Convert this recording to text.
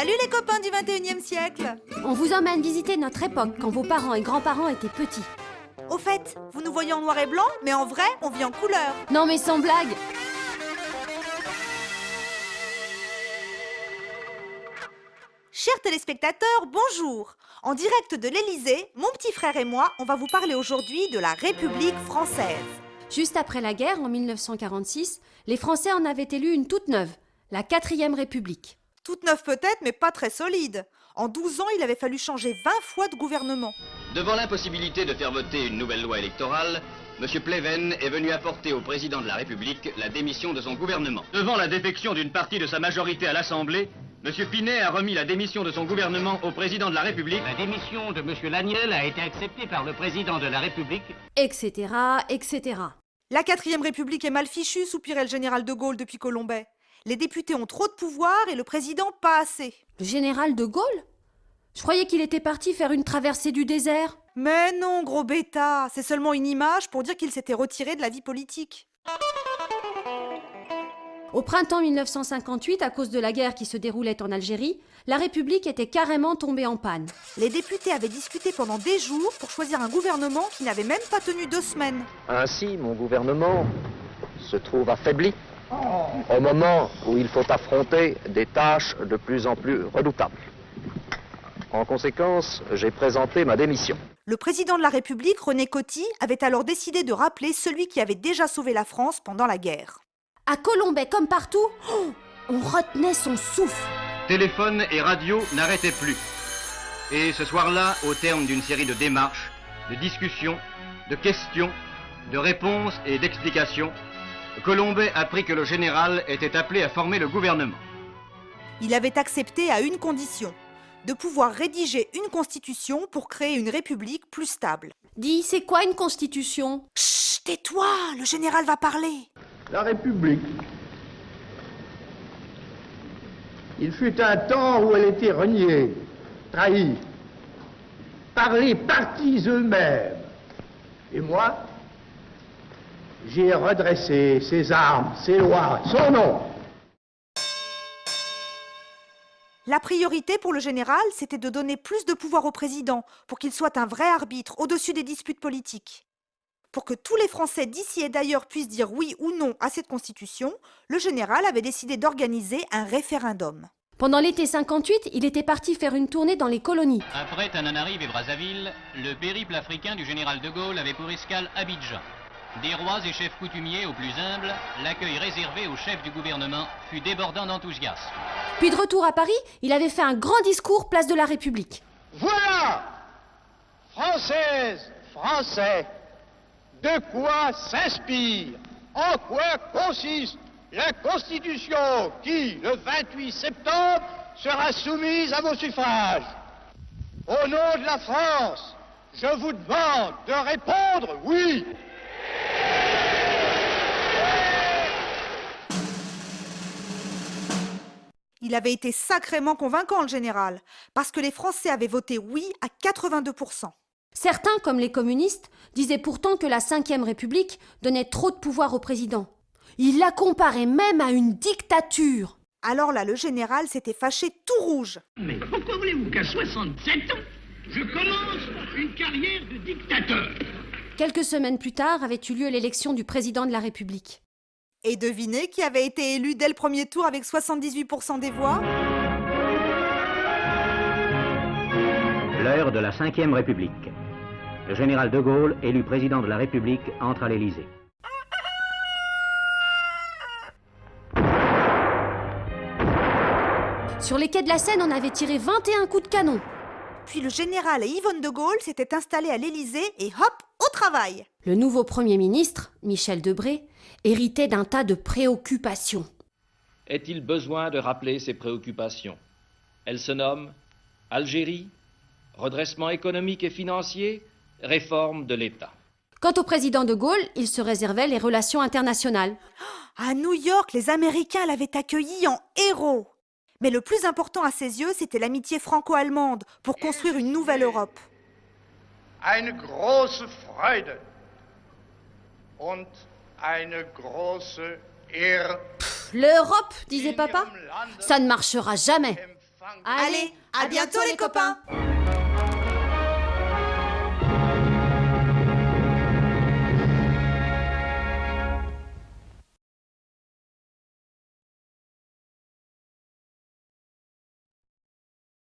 Salut les copains du 21e siècle! On vous emmène visiter notre époque, quand vos parents et grands-parents étaient petits. Au fait, vous nous voyez en noir et blanc, mais en vrai, on vit en couleur. Non mais sans blague. Chers téléspectateurs, bonjour! En direct de l'Élysée, mon petit frère et moi, on va vous parler aujourd'hui de la République française. Juste après la guerre, en 1946, les Français en avaient élu une toute neuve, la 4e République. Toute neuve peut-être, mais pas très solide. En 12 ans, il avait fallu changer 20 fois de gouvernement. Devant l'impossibilité de faire voter une nouvelle loi électorale, M. Pleven est venu apporter au président de la République la démission de son gouvernement. Devant la défection d'une partie de sa majorité à l'Assemblée, M. Pinet a remis la démission de son gouvernement au président de la République. La démission de M. Laniel a été acceptée par le président de la République. Etc., etc. La 4e République est mal fichue, soupirait le général de Gaulle depuis Colombey. Les députés ont trop de pouvoir et le président pas assez. Le général de Gaulle? Je croyais qu'il était parti faire une traversée du désert. Mais non, gros bêta, c'est seulement une image pour dire qu'il s'était retiré de la vie politique. Au printemps 1958, à cause de la guerre qui se déroulait en Algérie, la République était carrément tombée en panne. Les députés avaient discuté pendant des jours pour choisir un gouvernement qui n'avait même pas tenu 2 semaines. Ainsi, mon gouvernement se trouve affaibli au moment où il faut affronter des tâches de plus en plus redoutables. En conséquence, j'ai présenté ma démission. Le président de la République, René Coty, avait alors décidé de rappeler celui qui avait déjà sauvé la France pendant la guerre. À Colombey, comme partout, on retenait son souffle. Téléphone et radio n'arrêtaient plus. Et ce soir-là, au terme d'une série de démarches, de discussions, de questions, de réponses et d'explications, Colombey apprit que le général était appelé à former le gouvernement. Il avait accepté à une condition, de pouvoir rédiger une constitution pour créer une république plus stable. Dis, c'est quoi une constitution? Chut, tais-toi, le général va parler. La République. Il fut un temps où elle était reniée, trahie, par les partis eux-mêmes. Et moi, j'ai redressé ses armes, ses lois, son nom. La priorité pour le général, c'était de donner plus de pouvoir au président pour qu'il soit un vrai arbitre au-dessus des disputes politiques. Pour que tous les Français d'ici et d'ailleurs puissent dire oui ou non à cette constitution, le général avait décidé d'organiser un référendum. Pendant l'été 58, il était parti faire une tournée dans les colonies. Après Tananarive et Brazzaville, le périple africain du général de Gaulle avait pour escale Abidjan. Des rois et chefs coutumiers aux plus humbles, l'accueil réservé au chef du gouvernement fut débordant d'enthousiasme. Puis de retour à Paris, il avait fait un grand discours place de la République. Voilà, Françaises, Français, de quoi s'inspire, en quoi consiste la Constitution qui, le 28 septembre, sera soumise à vos suffrages. Au nom de la France, je vous demande de répondre oui. Il avait été sacrément convaincant, le général, parce que les Français avaient voté oui à 82%. Certains, comme les communistes, disaient pourtant que la 5e République donnait trop de pouvoir au président. Ils la comparaient même à une dictature. Alors là, le général s'était fâché tout rouge. Mais pourquoi voulez-vous qu'à 67 ans, je commence une carrière de dictateur? Quelques semaines plus tard avait eu lieu l'élection du président de la République. Et devinez qui avait été élu dès le premier tour avec 78% des voix? L'heure de la 5e République. Le général de Gaulle, élu président de la République, entre à l'Élysée. Sur les quais de la Seine, on avait tiré 21 coups de canon. Puis le général et Yvonne de Gaulle s'étaient installés à l'Élysée et hop, au travail! Le nouveau Premier ministre, Michel Debré, héritait d'un tas de préoccupations. Est-il besoin de rappeler ces préoccupations? Elles se nomment Algérie, redressement économique et financier, réforme de l'État. Quant au président de Gaulle, il se réservait les relations internationales. À New York, les Américains l'avaient accueilli en héros. Mais le plus important à ses yeux, c'était l'amitié franco-allemande pour construire une nouvelle Europe. Eine große Freude und eine große Ehre. L'Europe, disait papa, ça ne marchera jamais. Allez, à bientôt les copains!